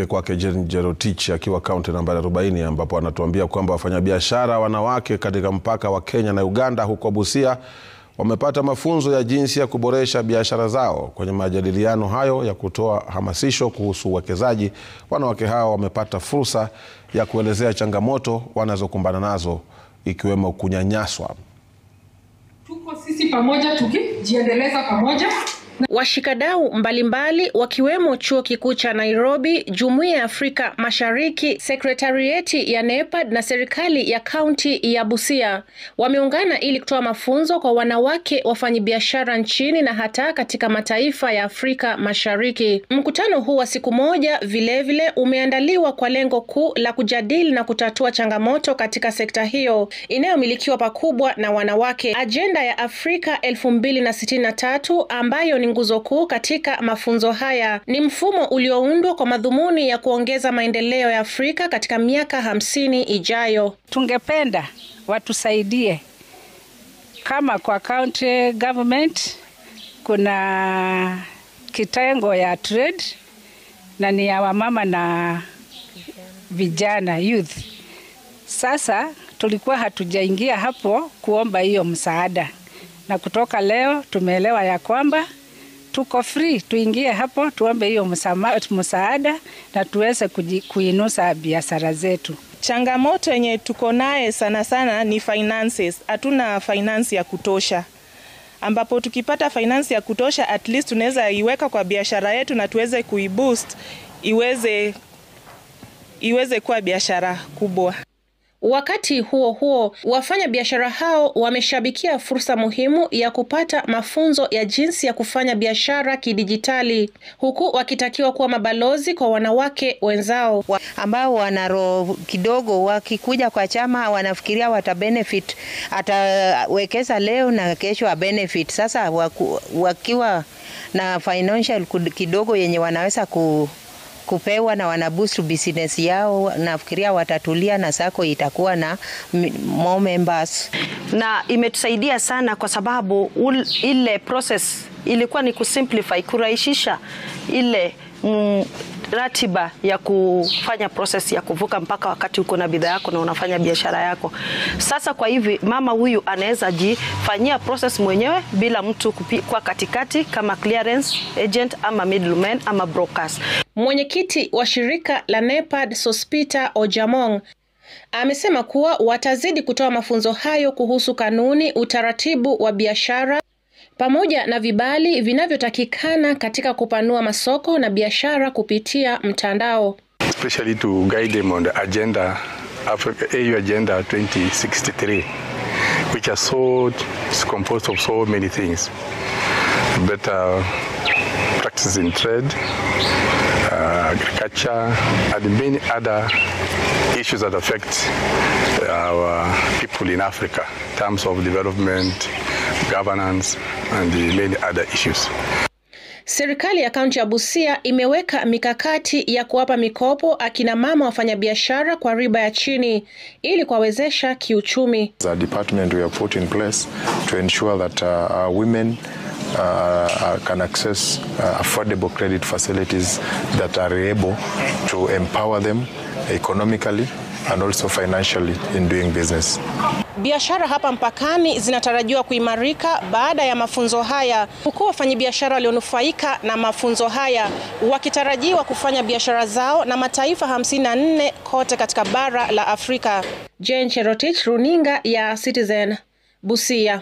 Kwake Jane Cherotich akiwa kaunti nambari 40 ambapo anatuambia kwamba wafanyabiashara wanawake katika mpaka wa Kenya na Uganda huko Busia wamepata mafunzo ya jinsi ya kuboresha biashara zao. Kwenye majadiliano hayo ya kutoa hamasisho kuhusu uwekezaji, wanawake hao wamepata fursa ya kuelezea changamoto wanazokumbana nazo ikiwemo kunyanyaswa. Tuko sisi pamoja tukijiendeleza pamoja. Washikadau mbalimbali wakiwemo Chuo Kikuu cha Nairobi, Jumuiya ya Afrika Mashariki, Sekretarieti ya NEPAD na serikali ya kaunti ya Busia wameungana ili kutoa mafunzo kwa wanawake wafanyabiashara nchini na hata katika mataifa ya Afrika Mashariki. Mkutano huu wa siku moja vilevile umeandaliwa kwa lengo kuu la kujadili na kutatua changamoto katika sekta hiyo inayomilikiwa pakubwa na wanawake. Ajenda ya Afrika 2063 ambayo ni nguzo kuu katika mafunzo haya ni mfumo ulioundwa kwa madhumuni ya kuongeza maendeleo ya Afrika katika miaka 50 ijayo. Tungependa watusaidie kama kwa county government kuna kitengo ya trade na ni ya wamama na vijana youth. Sasa tulikuwa hatujaingia hapo kuomba hiyo msaada, na kutoka leo tumeelewa ya kwamba tuko free tuingie hapo tuombe hiyo msaada na tuweze kuinusa biashara zetu. Changamoto yenye tuko naye sana sana ni finances. Hatuna finance ya kutosha, ambapo tukipata finance ya kutosha at least tunaweza iweka kwa biashara yetu na tuweze kuiboost iweze kuwa biashara kubwa. Wakati huo huo, wafanya biashara hao wameshabikia fursa muhimu ya kupata mafunzo ya jinsi ya kufanya biashara kidijitali, huku wakitakiwa kuwa mabalozi kwa wanawake wenzao ambao wana roho kidogo. Wakikuja kwa chama wanafikiria watabenefit, atawekeza leo na kesho wa benefit. Sasa wakiwa na financial kidogo yenye wanaweza kupewa na wanaboost business yao, nafikiria watatulia na sako itakuwa na more members. Na imetusaidia sana kwa sababu ile process ilikuwa ni kusimplify, kurahisisha ile ratiba ya kufanya process ya kuvuka mpaka wakati uko na bidhaa yako na unafanya biashara yako. Sasa kwa hivi mama huyu anaweza jifanyia process mwenyewe bila mtu kwa katikati kama clearance agent ama middleman ama brokers. Mwenyekiti wa shirika la NEPAD Sospita Ojamong amesema kuwa watazidi kutoa mafunzo hayo kuhusu kanuni, utaratibu wa biashara pamoja na vibali vinavyotakikana katika kupanua masoko na biashara kupitia mtandao. Especially to guide them on the agenda, AU Agenda 2063, which is composed of so many things. Better practices in trade, agriculture, and many other issues that affect our people in Africa in terms of development, governance, and many other issues. Serikali ya kaunti ya Busia imeweka mikakati ya kuwapa mikopo akina mama wafanyabiashara kwa riba ya chini ili kuwawezesha kiuchumi. The department we have put in place to ensure that women can access affordable credit facilities that are able to empower them economically and also financially in doing business. Biashara hapa mpakani zinatarajiwa kuimarika baada ya mafunzo haya, huku wafanyabiashara walionufaika na mafunzo haya wakitarajiwa kufanya biashara zao na mataifa 54 kote katika bara la Afrika. Jane Cherotich, runinga ya Citizen, Busia.